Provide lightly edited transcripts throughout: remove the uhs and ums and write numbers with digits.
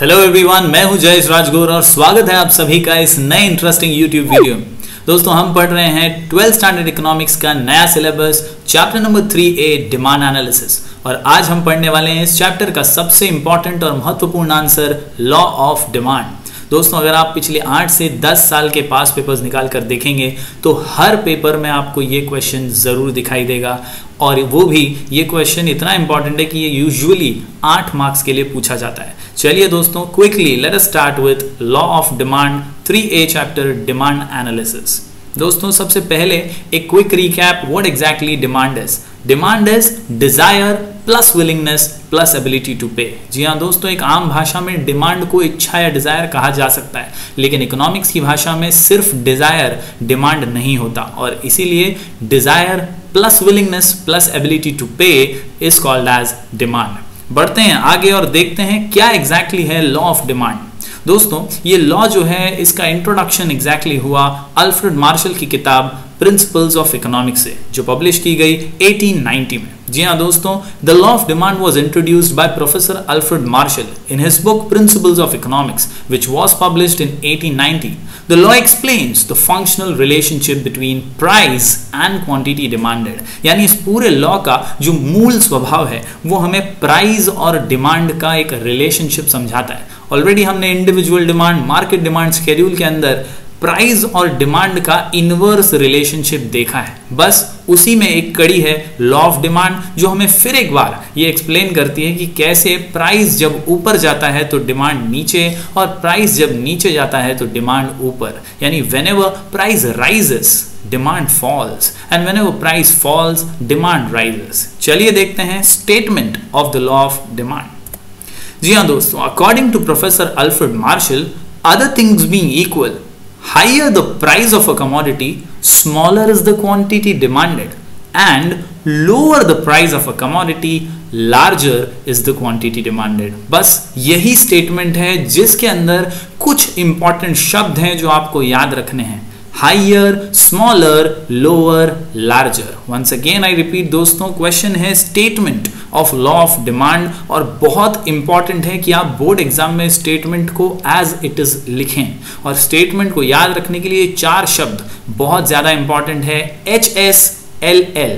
Hello everyone, मैं हूं जयेश राजगौर और स्वागत है आप सभी का इस नए इंटरेस्टिंग यूट्यूब वीडियो में। दोस्तों, हम पढ़ रहे हैं 12th स्टैंडर्ड इकोनॉमिक्स का नया syllabus chapter number 3A demand analysis. और आज हम पढ़ने वाले हैं इस चैप्टर का सबसे इंपॉर्टेंट और महत्वपूर्ण आंसर, लॉ ऑफ डिमांड। दोस्तों, अगर आप पिछले 8 से 10 साल के पास पेपर्स निकाल कर देखेंगे तो हर पेपर में आपको ये क्वेश्चन ज़रूर दिखाई देगा, और वो भी ये क्वेश्चन इतना इंपॉर्टेंट है कि ये यूजुअली 8 मार्क्स के लिए पूछा जाता है। चलिए दोस्तों, quickly let us start with law of demand 3A chapter demand analysis. दोस्तों, सबसे पहले एक quick recap, what exactly demand is. Demand is desire plus willingness plus ability to pay. जी हाँ दोस्तों, एक आम भाषा में डिमांड को इच्छा या डिजायर कहा जा सकता है, लेकिन इकोनॉमिक्स की भाषा में सिर्फ डिजायर डिमांड नहीं होता, और इसीलिए desire plus willingness plus ability to pay is called as demand. बढ़ते हैं आगे और देखते हैं क्या एग्जैक्टली है लॉ ऑफ डिमांड। दोस्तों, ये लॉ जो है इसका इंट्रोडक्शन एग्जैक्टली हुआ अल्फ्रेड मार्शल की किताब प्रिंसिपल्स ऑफ इकोनॉमिक्स से, जो पब्लिश की गई 1890 में। जी हाँ दोस्तों, the law of demand was introduced by professor Alfred martial in his book principles of economics, which was published in 1890. The law explains the functional relationship between price and quantity demanded. यानी इस पूरे law का जो मूल स्वभाव है वो हमें प्राइस और डिमांड का एक रिलेशनशिप समझाता है। ऑलरेडी हमने individual demand, market demand schedule के अंदर प्राइस और डिमांड का इनवर्स रिलेशनशिप देखा है। बस उसी में एक कड़ी है लॉ ऑफ डिमांड, जो हमें फिर एक बार ये एक्सप्लेन करती है कि कैसे प्राइस जब ऊपर जाता है तो डिमांड नीचे, और प्राइस जब नीचे जाता है तो डिमांड ऊपर। यानी whenever price rises demand falls, and whenever price falls demand rises. चलिए देखते हैं statement of the law of demand. जी हाँ दोस्तों, according to professor Alfred Marshall, other things being equal, higher the price of a commodity, smaller is the quantity demanded, and lower the price of a commodity, larger is the quantity demanded. बस यही statement है जिसके अंदर कुछ important शब्द हैं जो आपको याद रखने हैं। Higher, smaller, lower, larger. Once again I repeat दोस्तों, क्वेश्चन है statement of law of demand, और बहुत इंपॉर्टेंट है कि आप बोर्ड एग्जाम में स्टेटमेंट को एज इट इज लिखें। और स्टेटमेंट को याद रखने के लिए 4 शब्द बहुत ज्यादा इंपॉर्टेंट है, HSLL,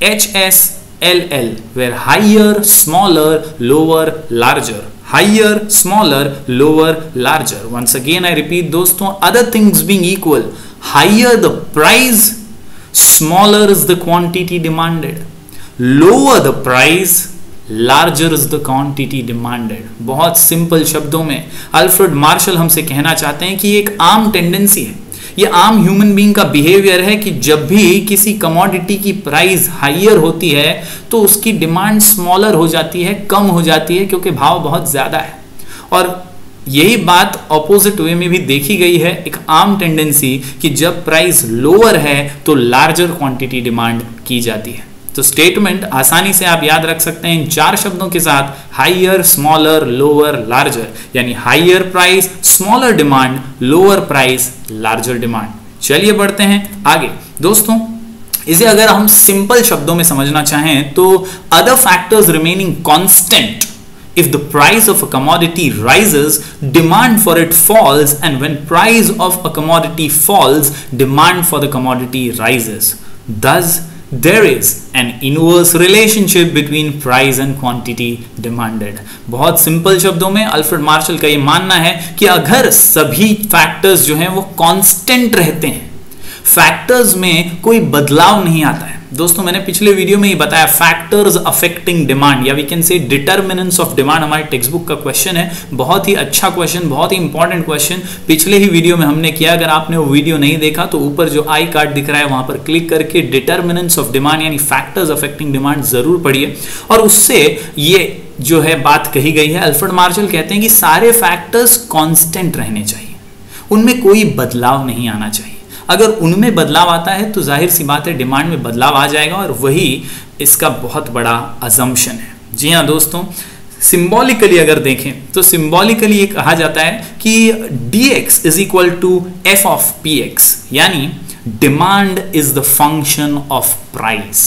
HSLL, where higher, smaller, lower, larger. Higher, smaller, lower, larger. Once again I repeat दोस्तों, other things being equal, higher the price, smaller is the quantity demanded. Lower the price, larger is the quantity demanded. बहुत simple शब्दों में Alfred Marshall हमसे कहना चाहते हैं कि एक आम टेंडेंसी है, ये आम ह्यूमन बीइंग का बिहेवियर है कि जब भी किसी कमोडिटी की प्राइस हाइयर होती है तो उसकी डिमांड स्मॉलर हो जाती है, कम हो जाती है, क्योंकि भाव बहुत ज्यादा है। और यही बात ऑपोजिट वे में भी देखी गई है, एक आम टेंडेंसी कि जब प्राइस लोअर है तो लार्जर क्वांटिटी डिमांड की जाती है। तो स्टेटमेंट आसानी से आप याद रख सकते हैं इन 4 शब्दों के साथ, हाइयर, स्मॉलर, लोअर, लार्जर। यानी higher price, smaller demand, lower price, larger demand. चलिए बढ़ते हैं आगे। दोस्तों, इसे अगर हम सिंपल शब्दों में समझना चाहें तो other factors remaining constant, if the price of a commodity rises, demand for it falls, and when price of a commodity falls, demand for the commodity rises. Thus there is an inverse relationship between price and quantity demanded. बहुत simple शब्दों में Alfred Marshall का ये मानना है कि अगर सभी फैक्टर्स जो हैं वो कांस्टेंट रहते हैं, फैक्टर्स में कोई बदलाव नहीं आता है। दोस्तों, मैंने पिछले वीडियो में ही बताया फैक्टर्स अफेक्टिंग डिमांड, या we can say determinants of demand, हमारी टेक्स्ट बुक का क्वेश्चन है। बहुत ही अच्छा क्वेश्चन, बहुत ही इंपॉर्टेंट क्वेश्चन पिछले ही वीडियो में हमने किया। अगर आपने वो वीडियो नहीं देखा तो ऊपर जो आई कार्ड दिख रहा है वहां पर क्लिक करके डिटरमिनेंट्स ऑफ डिमांड यानी फैक्टर्स अफेक्टिंग डिमांड जरूर पढ़िए। और उससे ये जो है बात कही गई है, अल्फ्रेड मार्शल कहते हैं कि सारे फैक्टर्स कॉन्स्टेंट रहने चाहिए, उनमें कोई बदलाव नहीं आना चाहिए। अगर उनमें बदलाव आता है तो जाहिर सी बात है डिमांड में बदलाव आ जाएगा, और वही इसका बहुत बड़ा अजम्पशन है। जी हाँ दोस्तों, सिंबॉलिकली अगर देखें तो सिंबॉलिकली ये कहा जाता है कि dx is equal to f of px, यानी demand is the function of price.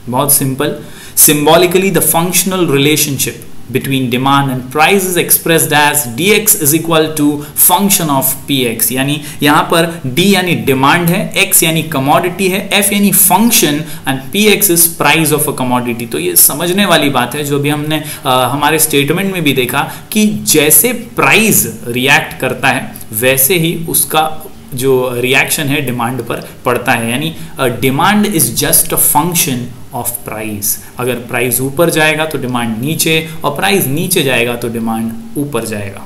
बहुत simple, symbolically the functional relationship between demand and price is expressed as dx is equal to function of px। यानी यहाँ पर d यानी demand है, x यानी commodity है, f यानी function and px is price of a commodity. तो ये समझने वाली बात है जो भी हमने हमारे स्टेटमेंट में भी देखा कि जैसे प्राइस रिएक्ट करता है वैसे ही उसका जो रिएक्शन है डिमांड पर पड़ता है। यानी demand is just a function of price. अगर प्राइस ऊपर जाएगा तो डिमांड नीचे, और प्राइस नीचे जाएगा तो डिमांड ऊपर जाएगा।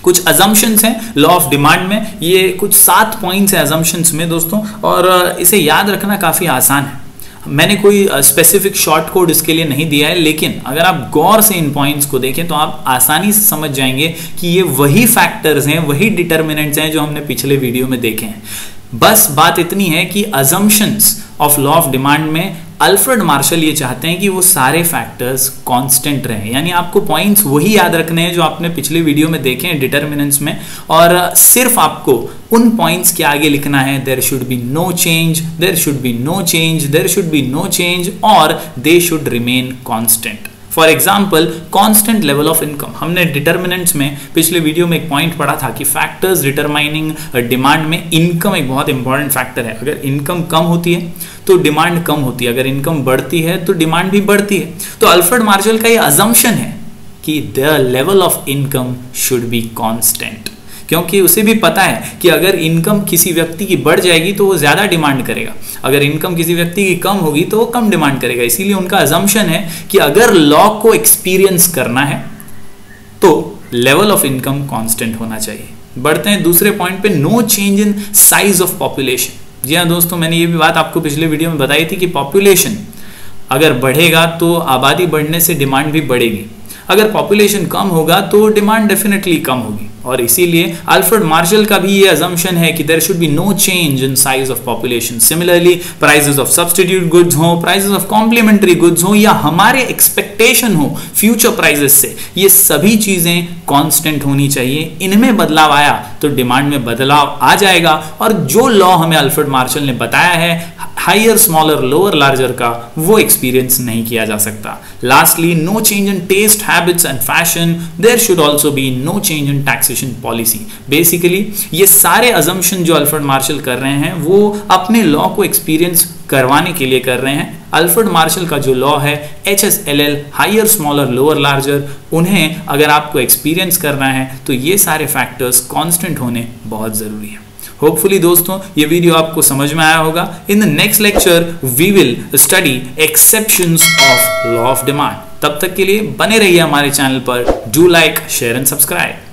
कुछ अजम्पशंस हैं लॉ ऑफ डिमांड में, ये कुछ 7 पॉइंट्स हैं अजम्पशंस में दोस्तों, और इसे याद रखना काफ़ी आसान है। मैंने कोई स्पेसिफिक शॉर्ट कोड इसके लिए नहीं दिया है, लेकिन अगर आप गौर से इन पॉइंट्स को देखें तो आप आसानी से समझ जाएंगे कि ये वही फैक्टर्स हैं, वही डिटर्मिनेंट्स हैं जो हमने पिछले वीडियो में देखे हैं। बस बात इतनी है कि assumptions of law of demand में अल्फ्रेड मार्शल ये चाहते हैं कि वो सारे फैक्टर्स कांस्टेंट रहें। यानी आपको पॉइंट्स वही याद रखने हैं जो आपने पिछले वीडियो में देखे हैं डिटर्मिनेंट्स में, और सिर्फ आपको उन पॉइंट्स के आगे लिखना है there should be no change, there should be no change, there should be no change, और they should remain constant. For example constant level of income, हमने डिटर्मिनेंट्स में पिछले वीडियो में एक पॉइंट पढ़ा था कि फैक्टर्स डिटरमाइनिंग डिमांड में इनकम एक बहुत इंपॉर्टेंट फैक्टर है। अगर इनकम कम होती है तो डिमांड कम होती है, अगर इनकम बढ़ती है तो डिमांड भी बढ़ती है। तो अल्फ्रेड मार्शल का ये अजम्पशन है कि the level of income should be constant, क्योंकि उसे भी पता है कि अगर इनकम किसी व्यक्ति की बढ़ जाएगी तो वो ज्यादा डिमांड करेगा, अगर इनकम किसी व्यक्ति की कम होगी तो वो कम डिमांड करेगा। इसीलिए उनका अजम्पशन है कि अगर लॉ को एक्सपीरियंस करना है तो लेवल ऑफ इनकम कांस्टेंट होना चाहिए। बढ़ते हैं दूसरे पॉइंट पे, no change in size of population. जी हाँ दोस्तों, मैंने ये भी बात आपको पिछले वीडियो में बताई थी कि पॉपुलेशन अगर बढ़ेगा तो आबादी बढ़ने से डिमांड भी बढ़ेगी, अगर पॉपुलेशन कम होगा तो डिमांड डेफिनेटली कम होगी। और इसीलिए अल्फ्रेड मार्शल का भी ये अजम्पशन है कि there should be no change in size of population. Similarly prices of substitute goods हो, प्राइसेस ऑफ कॉम्प्लीमेंट्री गुड्स हो, या हमारे एक्सपेक्टेशन हो फ्यूचर प्राइसेस से, ये सभी चीजें कांस्टेंट होनी चाहिए। इनमें बदलाव आया तो डिमांड में बदलाव आ जाएगा। और जो लॉ हमें अल्फ्रेड मार्शल ने बताया है हायर स्मॉलर लोअर लार्जर का, वो एक्सपीरियंस नहीं किया जा सकता। Lastly, no change in taste habits and fashion, there should also be no change in taxation policy. Basically ये सारे अजम्पशन जो अल्फ्रेड मार्शल कर रहे हैं वो अपने लॉ को एक्सपीरियंस करवाने के लिए कर रहे हैं। अल्फ्रेड मार्शल का जो लॉ है HSLL, higher smaller lower larger, उन्हें अगर आपको एक्सपीरियंस करना है तो ये सारे फैक्टर्स कांस्टेंट होने बहुत जरूरी है। होपफुली दोस्तों ये वीडियो आपको समझ में आया होगा। In the next lecture we will study exceptions of law of demand. तब तक के लिए बने रहिए हमारे चैनल पर। Do like, share and subscribe.